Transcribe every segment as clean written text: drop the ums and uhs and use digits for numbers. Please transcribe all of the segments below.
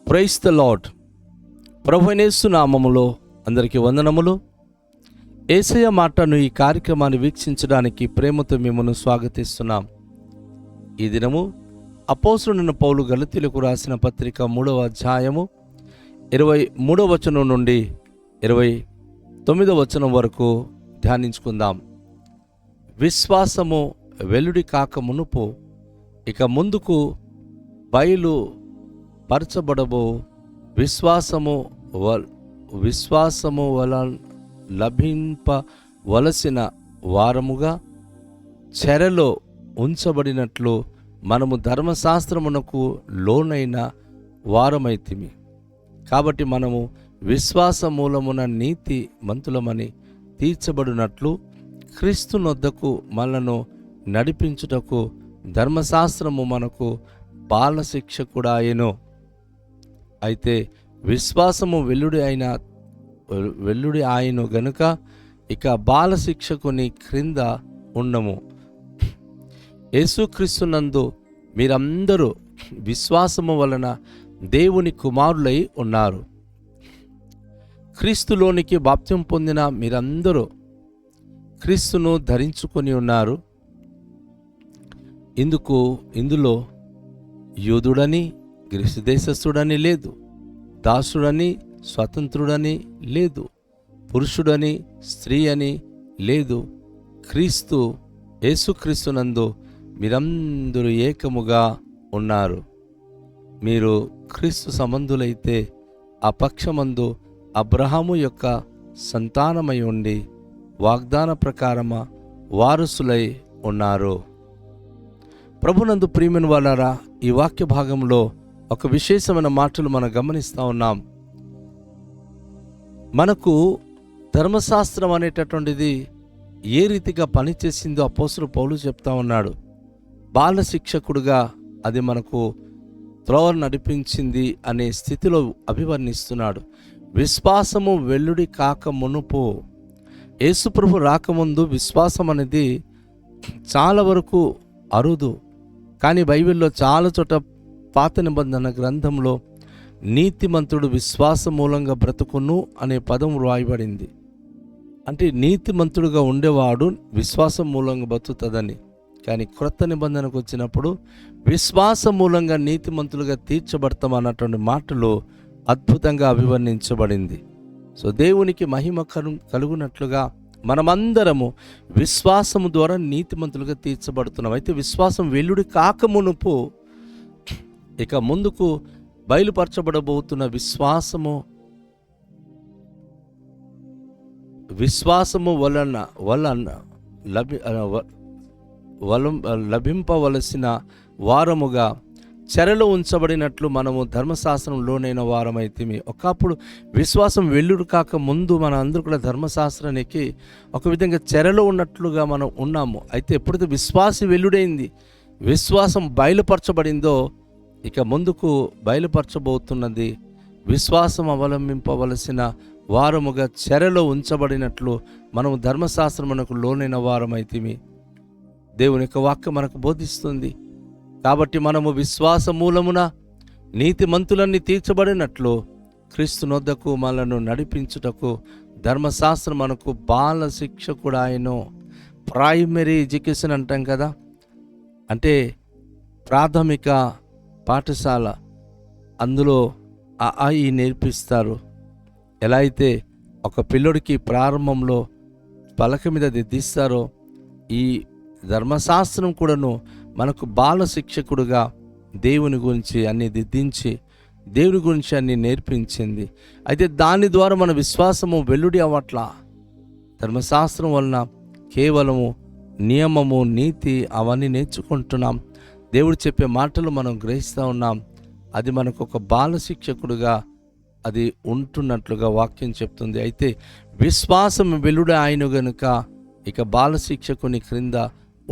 Praise the lord. ప్రభువైన యేసు నామములో అందరికీ వందనములు. యేసయ్య మాటను ఈ కార్యక్రమాన్ని వీక్షించడానికి ప్రేమతో మిమ్మల్ని స్వాగతిస్తున్నాం. ఈ దినము అపోస్తలుడైన పౌలు గలతీయులకు రాసిన పత్రిక 3వ అధ్యాయము 23వ వచనం నుండి 29వ వచనం వరకు ధ్యానించుకుందాం. విశ్వాసము వెలుడి కాక మునుపు ఇక ముందుకు బయలు పరచబడబో విశ్వాసము వల లభింపవలసిన వారముగా చెరలో ఉంచబడినట్లు మనము ధర్మశాస్త్రమునకు లోనైన వారమైతిమి. కాబట్టి మనము విశ్వాస మూలమున నీతి మంతులమని తీర్చబడినట్లు క్రీస్తునొద్దకు మనను నడిపించుటకు ధర్మశాస్త్రము మనకు బాలశిక్షకుడాయెను. అయితే విశ్వాసము వెల్లుడి ఆయను గనుక ఇక బాలశిక్షకుని క్రింద ఉండము. యేసుక్రీస్తునందు మీరందరూ విశ్వాసము వలన దేవుని కుమారులై ఉన్నారు. క్రీస్తులోనికి బాప్త్యం పొందిన మీరందరూ క్రీస్తును ధరించుకొని ఉన్నారు. ఇందులో యూదుడని గ్రీసు దేశస్థుడని లేదు, దాసుడని స్వతంత్రుడని లేదు, పురుషుడని స్త్రీ అని లేదు. యేసుక్రీస్తునందు మీరందరూ ఏకముగా ఉన్నారు. మీరు క్రీస్తు సంబంధులైతే ఆ పక్షమందు అబ్రహాము యొక్క సంతానమై ఉండి వాగ్దాన ప్రకారమ వారసులై ఉన్నారు. ప్రభునందు ప్రియమైన వాళ్ళారా, ఈ వాక్య భాగంలో ఒక విశేషమైన మాటలు మనం గమనిస్తూ ఉన్నాం. మనకు ధర్మశాస్త్రం అనేటటువంటిది ఏ రీతిగా పనిచేసిందో అపోస్తలుడు పౌలు చెప్తా ఉన్నాడు. బాల శిక్షకుడుగా అది మనకు త్రోవ నడిపించింది అనే స్థితిలో అభివర్ణిస్తున్నాడు. విశ్వాసము వెల్లుడి కాక మునుపు, యేసుప్రభు రాకముందు విశ్వాసం అనేది చాలా వరకు అరుదు. కానీ బైబిల్లో చాలా చోట పాత నిబంధన గ్రంథంలో నీతిమంతుడు విశ్వాస మూలంగా బ్రతుకును అనే పదం రాయబడింది. అంటే నీతిమంతుడుగా ఉండేవాడు విశ్వాసం మూలంగా బ్రతుకుతుందని. కానీ క్రొత్త నిబంధనకు వచ్చినప్పుడు విశ్వాస మూలంగా నీతిమంతులుగా తీర్చబడతాం అన్నటువంటి మాటలు అద్భుతంగా అభివర్ణించబడింది. సో దేవునికి మహిమ కలుగునట్లుగా మనమందరము విశ్వాసము ద్వారా నీతిమంతులుగా తీర్చబడుతున్నాం. అయితే విశ్వాసం వెల్లుడి కాకమునుపు ఇక ముందుకు బయలుపరచబడబోతున్న విశ్వాసము వలన లభింపవలసిన వారముగా చెరలో ఉంచబడినట్లు మనము ధర్మశాస్త్రంలోనైన వారమైతిమి. ఒకప్పుడు విశ్వాసం వెల్లుడు కాక ముందు మన అందరూ కూడా ధర్మశాస్త్రానికి ఒక విధంగా చెరలో ఉన్నట్లుగా మనం ఉన్నాము. అయితే ఎప్పుడైతే విశ్వాసం వెల్లుడైంది, విశ్వాసం బయలుపరచబడిందో ఇక ముందుకు బయలుపరచబోతున్నది విశ్వాసం అవలంబింపవలసిన వారముగా చెరలో ఉంచబడినట్లు మనము ధర్మశాస్త్రమునకు లోనైన వారమైతిమి. దేవుని యొక్క వాక్యం మనకు బోధిస్తుంది. కాబట్టి మనము విశ్వాస మూలమున నీతిమంతులన్నీ తీర్చబడినట్లు క్రీస్తునొద్దకు మనను నడిపించుటకు ధర్మశాస్త్రం మనకు బాల శిక్షకుడాయెను. ప్రైమరీ ఎడ్యుకేషన్ అంటాం కదా, అంటే ప్రాథమిక పాఠశాల. అందులో ఈ నేర్పిస్తారు. ఎలా అయితే ఒక పిల్లోడికి ప్రారంభంలో పలక మీద దిద్దిస్తారో, ఈ ధర్మశాస్త్రం కూడాను మనకు బాల శిక్షకుడుగా దేవుని గురించి అన్ని దిద్దించి దేవుని గురించి అన్ని నేర్పించింది. అయితే దాని ద్వారా మన విశ్వాసము వెల్లుడి అవ్వట్లా. ధర్మశాస్త్రం వలన కేవలము నియమము, నీతి అవన్నీ నేర్చుకుంటున్నాం. దేవుడు చెప్పే మాటలు మనం గ్రహిస్తూ ఉన్నాం. అది మనకు ఒక బాల శిక్షకుడుగా అది ఉంటున్నట్లుగా వాక్యం చెప్తుంది. అయితే విశ్వాసం వెల్లుడి ఆయన గనుక ఇక బాల శిక్షకుని క్రింద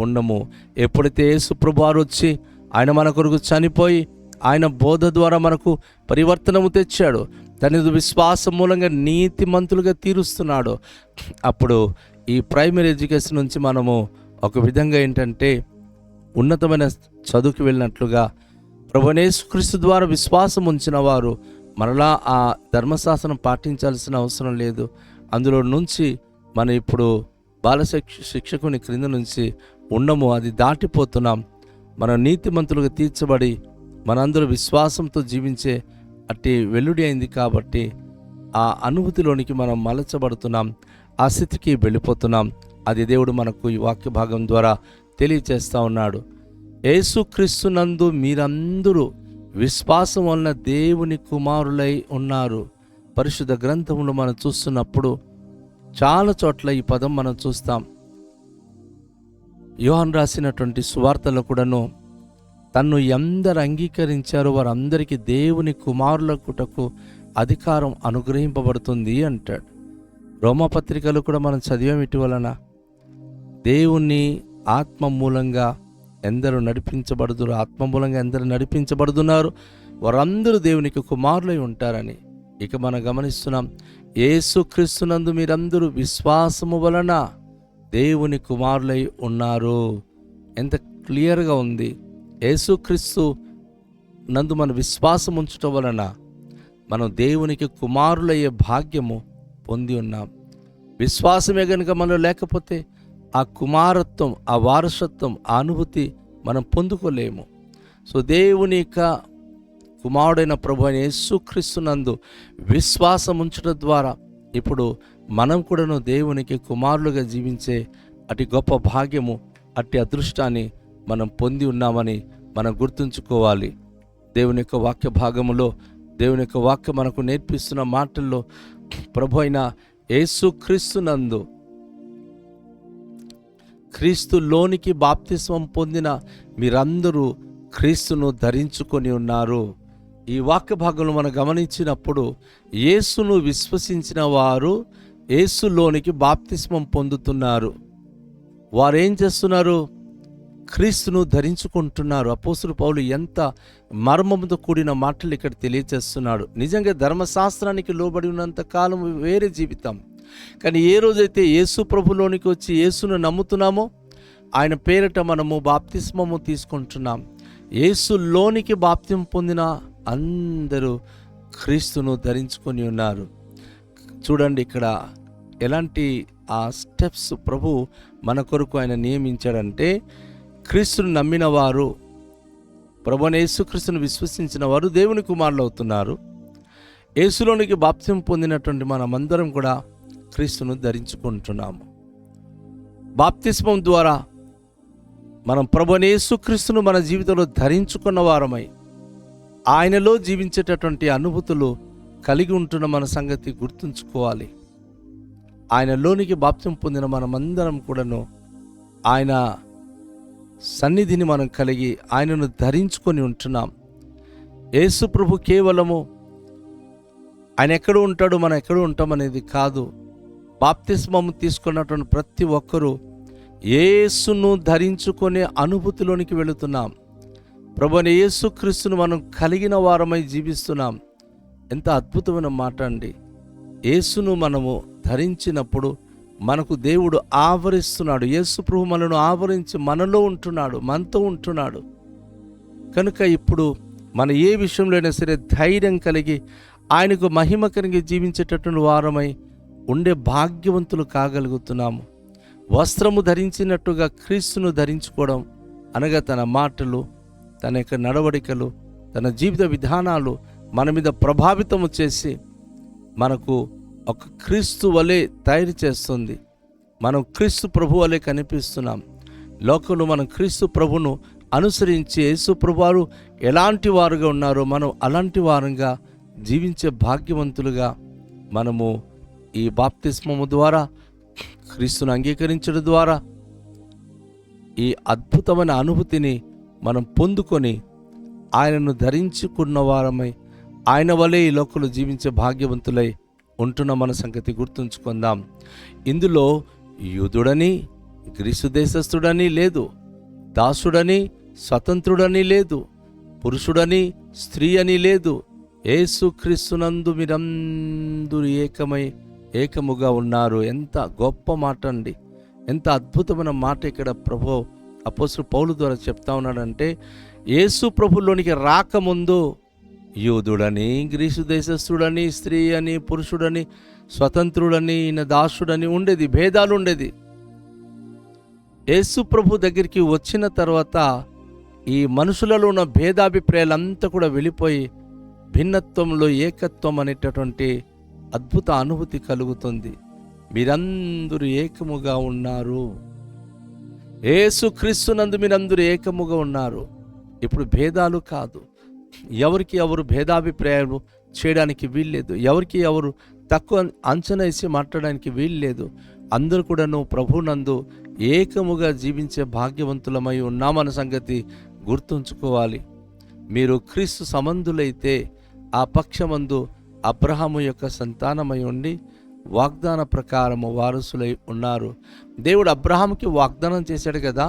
ఉండము. ఎప్పుడైతే యేసు ప్రభువారు వచ్చి ఆయన మన కొరకు చనిపోయి ఆయన బోధ ద్వారా మనకు పరివర్తనము తెచ్చాడు, తన విశ్వాసం మూలంగా నీతిమంతులుగా తీరుస్తున్నాడు, అప్పుడు ఈ ప్రైమరీ ఎడ్యుకేషన్ నుంచి మనము ఒక విధంగా ఏంటంటే ఉన్నతమైన చదువుకి వెళ్ళినట్లుగా ప్రభువైన యేసుక్రీస్తు ద్వారా విశ్వాసం ఉంచిన వారు మరలా ఆ ధర్మశాస్త్రం పాటించాల్సిన అవసరం లేదు. అందులో నుంచి మనం ఇప్పుడు శిక్షకుని క్రింద నుంచి ఉండము, అది దాటిపోతున్నాం. మనం నీతిమంతులుగా తీర్చబడి మనందరూ విశ్వాసంతో జీవించే అట్టి వెల్లుడి అయింది కాబట్టి ఆ అనుభూతిలోనికి మనం మలచబడుతున్నాం, ఆ స్థితికి వెళ్ళిపోతున్నాం. అది దేవుడు మనకు ఈ వాక్య భాగం ద్వారా తెలియచేస్తూ ఉన్నాడు. యేసుక్రీస్తునందు మీరందరూ విశ్వాసం వలన దేవుని కుమారులై ఉన్నారు. పరిశుద్ధ గ్రంథంలో మనం చూస్తున్నప్పుడు చాలా చోట్ల ఈ పదం మనం చూస్తాం. యోహాను రాసినటువంటి సువార్తలో కూడాను తన్ను ఎందరు అంగీకరించారో వారందరికీ దేవుని కుమారులకుటకు అధికారం అనుగ్రహింపబడుతుంది అంటాడు. రోమపత్రికలు కూడా మనం చదివాం. ఇటీవలన దేవుని ఆత్మ మూలంగా ఎందరు నడిపించబడుతున్నారు, ఆత్మ మూలంగా ఎందరు నడిపించబడుతున్నారు వారందరూ దేవునికి కుమారులై ఉంటారని ఇక మనం గమనిస్తున్నాం. యేసుక్రీస్తునందు మీరందరూ విశ్వాసము వలన దేవుని కుమారులై ఉన్నారు. ఎంత క్లియర్గా ఉంది. యేసుక్రీస్తు నందు మన విశ్వాసం ఉంచటం వలన మనం దేవునికి కుమారులయ్యే భాగ్యము పొంది ఉన్నాం. విశ్వాసమే కనుక మనలో లేకపోతే ఆ కుమారత్వం, ఆ వారసత్వం, ఆ అనుభూతి మనం పొందుకోలేము. సో దేవుని యొక్క కుమారుడైన ప్రభు అయిన యేసుక్రీస్తునందు విశ్వాసం ఉంచడం ద్వారా ఇప్పుడు మనం కూడాను దేవునికి కుమారులుగా జీవించే అతి గొప్ప భాగ్యము, అట్టి అదృష్టాన్ని మనం పొంది ఉన్నామని మనం గుర్తుంచుకోవాలి. దేవుని యొక్క వాక్య భాగములో దేవుని యొక్క వాక్యం మనకు నేర్పిస్తున్న మాటల్లో ప్రభు అయిన యేసుక్రీస్తునందు క్రీస్తులోనికి బాప్తిస్మం పొందిన మీరందరూ క్రీస్తును ధరించుకొని ఉన్నారు. ఈ వాక్య భాగంలో మనం గమనించినప్పుడు యేసును విశ్వసించిన వారు యేసులోనికి బాప్తిస్మం పొందుతున్నారు. వారు ఏం చేస్తున్నారు? క్రీస్తును ధరించుకుంటున్నారు. అపోస్తలుడు పౌలు ఎంత మర్మంతో కూడిన మాటలు ఇక్కడ తెలియచేస్తున్నాడు. నిజంగా ధర్మశాస్త్రానికి లోబడి ఉన్నంత కాలం వేరే జీవితం. కానీ ఏ రోజైతే యేసు ప్రభులోనికి వచ్చి యేసును నమ్ముతున్నామో ఆయన పేరిట మనము బాప్తిస్మము తీసుకుంటున్నాం. యేసులోనికి బాప్తిం పొందిన అందరూ క్రీస్తును ధరించుకొని ఉన్నారు. చూడండి ఇక్కడ ఎలాంటి ఆ స్టెప్స్ ప్రభు మన కొరకు ఆయన నియమించాడంటే, క్రీస్తును నమ్మిన వారు, ప్రభువైన యేసుక్రీస్తును విశ్వసించిన వారు దేవుని కుమారులు అవుతున్నారు. యేసులోనికి బాప్తిం పొందినటువంటి మనమందరం కూడా క్రీస్తును ధరించుకుంటున్నాము. బాప్తిస్మం ద్వారా మనం ప్రభువైన యేసుక్రీస్తును మన జీవితంలో ధరించుకున్న వారమై ఆయనలో జీవించేటటువంటి అనుభూతులు కలిగి ఉంటున్న మన సంగతి గుర్తుంచుకోవాలి. ఆయనలోనికి బాప్తిం పొందిన మనమందరం కూడాను ఆయన సన్నిధిని మనం కలిగి ఆయనను ధరించుకొని ఉంటున్నాం. యేసు ప్రభు కేవలము ఆయన ఎక్కడ ఉంటాడు, మనం ఎక్కడ ఉంటాం అనేది కాదు. బాప్తిస్మము తీసుకున్నటువంటి ప్రతి ఒక్కరూ యేసును ధరించుకునే అనుభూతిలోనికి వెళుతున్నాం. ప్రభువైన యేసుక్రీస్తును మనం కలిగిన వారమై జీవిస్తున్నాం. ఎంత అద్భుతమైన మాట అండి. యేసును మనము ధరించినప్పుడు మనకు దేవుడు ఆవరిస్తున్నాడు. యేసు ప్రభు మనను ఆవరించి మనలో ఉంటున్నాడు, మనతో ఉంటున్నాడు. కనుక ఇప్పుడు మన ఏ విషయంలోనైనా సరే ధైర్యం కలిగి ఆయనకు మహిమ కలిగి జీవించేటటువంటి వారమై ఉండే భాగ్యవంతులు కాగలుగుతున్నాము. వస్త్రము ధరించినట్టుగా క్రీస్తును ధరించుకోవడం అనగా తన మాటలు, తన యొక్క నడవడికలు, తన జీవిత విధానాలు మన మీద ప్రభావితము చేసి మనకు ఒక క్రీస్తు వలె తయారు చేస్తుంది. మనం క్రీస్తు ప్రభు వలె కనిపిస్తున్నాం. లోకంలో మనం క్రీస్తు ప్రభును అనుసరించి యేసు ప్రభువారు ఎలాంటి వారుగా ఉన్నారో మనం అలాంటి వారంగా జీవించే భాగ్యవంతులుగా మనము ఈ బాప్తిస్మము ద్వారా, క్రీస్తును అంగీకరించడం ద్వారా ఈ అద్భుతమైన అనుభూతిని మనం పొందుకొని ఆయనను ధరించుకున్న వారమై ఆయన వలె ఈ లోకంలో జీవించే భాగ్యవంతులై ఉంటున్న మన సంగతి గుర్తుంచుకుందాం. ఇందులో యూదుడని, గ్రీసు దేశస్థుడని లేదు, దాసుడని, స్వతంత్రుడని లేదు, పురుషుడని, స్త్రీ అని లేదు. యేసుక్రీస్తునందు మీరందరూ ఏకముగా ఉన్నారు. ఎంత గొప్ప మాట అండి. ఎంత అద్భుతమైన మాట ఇక్కడ ప్రభు అపోస్తలుడు పౌలు ద్వారా చెప్తా ఉన్నాడంటే, యేసు ప్రభులోనికి రాకముందు యూదుడని, గ్రీసు దేశస్థుడని, స్త్రీ అని, పురుషుడని, స్వతంత్రుడని, ఈయన దాసుడని ఉండేది, భేదాలు ఉండేది. యేసు ప్రభు దగ్గరికి వచ్చిన తర్వాత ఈ మనుషులలో ఉన్న భేదాభిప్రాయాలంతా కూడా వెళ్ళిపోయి భిన్నత్వంలో ఏకత్వం అనేటటువంటి అద్భుత అనుభూతి కలుగుతుంది. మీరందరూ ఏకముగా ఉన్నారు, యేసుక్రీస్తునందు మీరందరూ ఏకముగా ఉన్నారు. ఇప్పుడు భేదాలు కాదు, ఎవరికి ఎవరు భేదాభిప్రాయాలు చేయడానికి వీల్లేదు, ఎవరికి ఎవరు తక్కువ అంచనా వేసి మాట్లాడడానికి వీల్లేదు. అందరూ కూడాను ప్రభునందు ఏకముగా జీవించే భాగ్యవంతులమై ఉన్నామన్న సంగతి గుర్తుంచుకోవాలి. మీరు క్రీస్తు సంబంధులైతే ఆ పక్షమందు అబ్రహాము యొక్క సంతానమై ఉండి వాగ్దాన ప్రకారము వారసులై ఉన్నారు. దేవుడు అబ్రహాముకి వాగ్దానం చేశాడు కదా,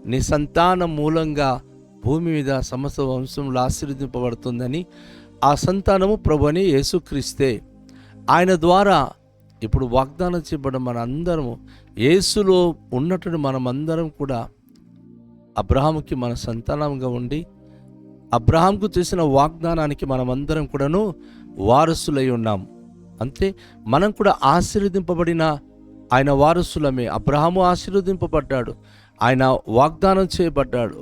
నీ సంతానం మూలంగా భూమి మీద సమస్త వంశంలో ఆశీర్వదింపబడుతుందని. ఆ సంతానము ప్రభువని యేసుక్రీస్తే. ఆయన ద్వారా ఇప్పుడు వాగ్దానం చేయబడిన మన అందరము, యేసులో ఉన్నటువంటి మనమందరం కూడా అబ్రహాముకి మన సంతానంగా ఉండి అబ్రహాంకు చేసిన వాగ్దానానికి మనమందరం కూడాను వారసులై ఉన్నాం. అంతే, మనం కూడా ఆశీర్వదింపబడిన ఆయన వారసులమే. అబ్రహాము ఆశీర్వదింపబడ్డాడు, ఆయన వాగ్దానం చేయబడ్డాడు.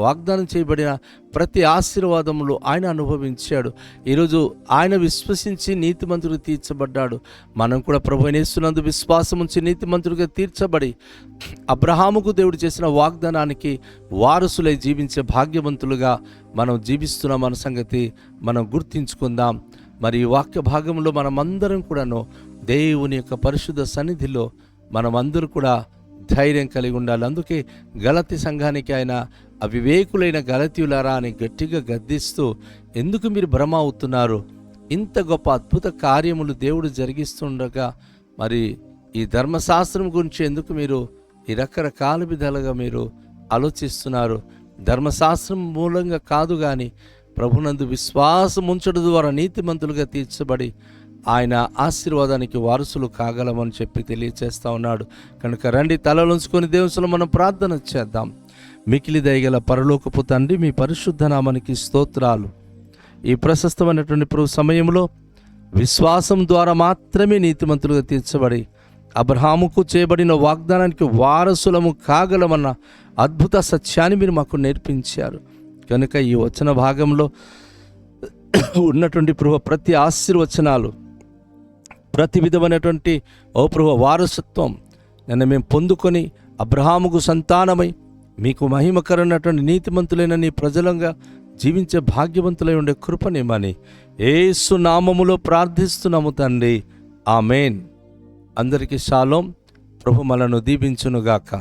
వాగ్దానం చేయబడిన ప్రతి ఆశీర్వాదములు ఆయన అనుభవించాడు. ఈరోజు ఆయన విశ్వసించి నీతిమంతుడిగా తీర్చబడ్డాడు. మనం కూడా ప్రభువైన యేసునందు విశ్వాసం ఉంచి నీతిమంతుడిగా తీర్చబడి అబ్రహాముకు దేవుడు చేసిన వాగ్దానానికి వారసులై జీవించే భాగ్యవంతులుగా మనం జీవిస్తున్నాం అన్న సంగతి మనం గుర్తించుకుందాం. మరి ఈ వాక్య భాగంలో మనమందరం కూడాను దేవుని యొక్క పరిశుద్ధ సన్నిధిలో మనమందరూ కూడా ధైర్యం కలిగి ఉండాలి. అందుకే గలతీ సంఘానికి ఆయన అవివేకులైన గలతీయులారా అని గట్టిగా గద్దిస్తూ, ఎందుకు మీరు భ్రమ అవుతున్నారు? ఇంత గొప్ప అద్భుత కార్యములు దేవుడు జరిగిస్తుండగా మరి ఈ ధర్మశాస్త్రం గురించి ఎందుకు మీరు ఈ రకరకాల విధాలుగా మీరు ఆలోచిస్తున్నారు? ధర్మశాస్త్రం మూలంగా కాదు కానీ ప్రభునందు విశ్వాసం ఉంచడం ద్వారా నీతిమంతులుగా తీర్చబడి ఆయన ఆశీర్వాదానికి వారసులు కాగలమని చెప్పి తెలియచేస్తా ఉన్నాడు. కనుక రండి, తలలుంచుకొని దేవునిలో మనం ప్రార్థన చేద్దాం. మికిలి దయగల పరలోకపు తండ్రి, మీ పరిశుద్ధ నామానికి స్తోత్రాలు. ఈ ప్రశస్తమైనటువంటి ప్రభు సమయంలో విశ్వాసం ద్వారా మాత్రమే నీతిమంతులుగా తీర్చబడి అబ్రహాముకు చేయబడిన వాగ్దానానికి వారసులము కాగలమన్న అద్భుత సత్యాన్ని మీరు మాకు నేర్పించారు. కనుక ఈ వచన భాగంలో ఉన్నటువంటి ప్రభు ప్రతి ఆశీర్వచనాలు, ప్రతి విధమైనటువంటి ఓ ప్రభు వారసత్వం నన్ను మేము పొందుకొని అబ్రహాముకు సంతానమై మీకు మహిమకరమైనటువంటి నీతిమంతులైన నీ ప్రజలంగా జీవించే భాగ్యవంతులై ఉండే కృపనిమ్మని యేసు నామములో ప్రార్థిస్తున్నాము తండ్రి, ఆమేన్. అందరికీ షాలోం. ప్రభు మనను దీవించునుగాక.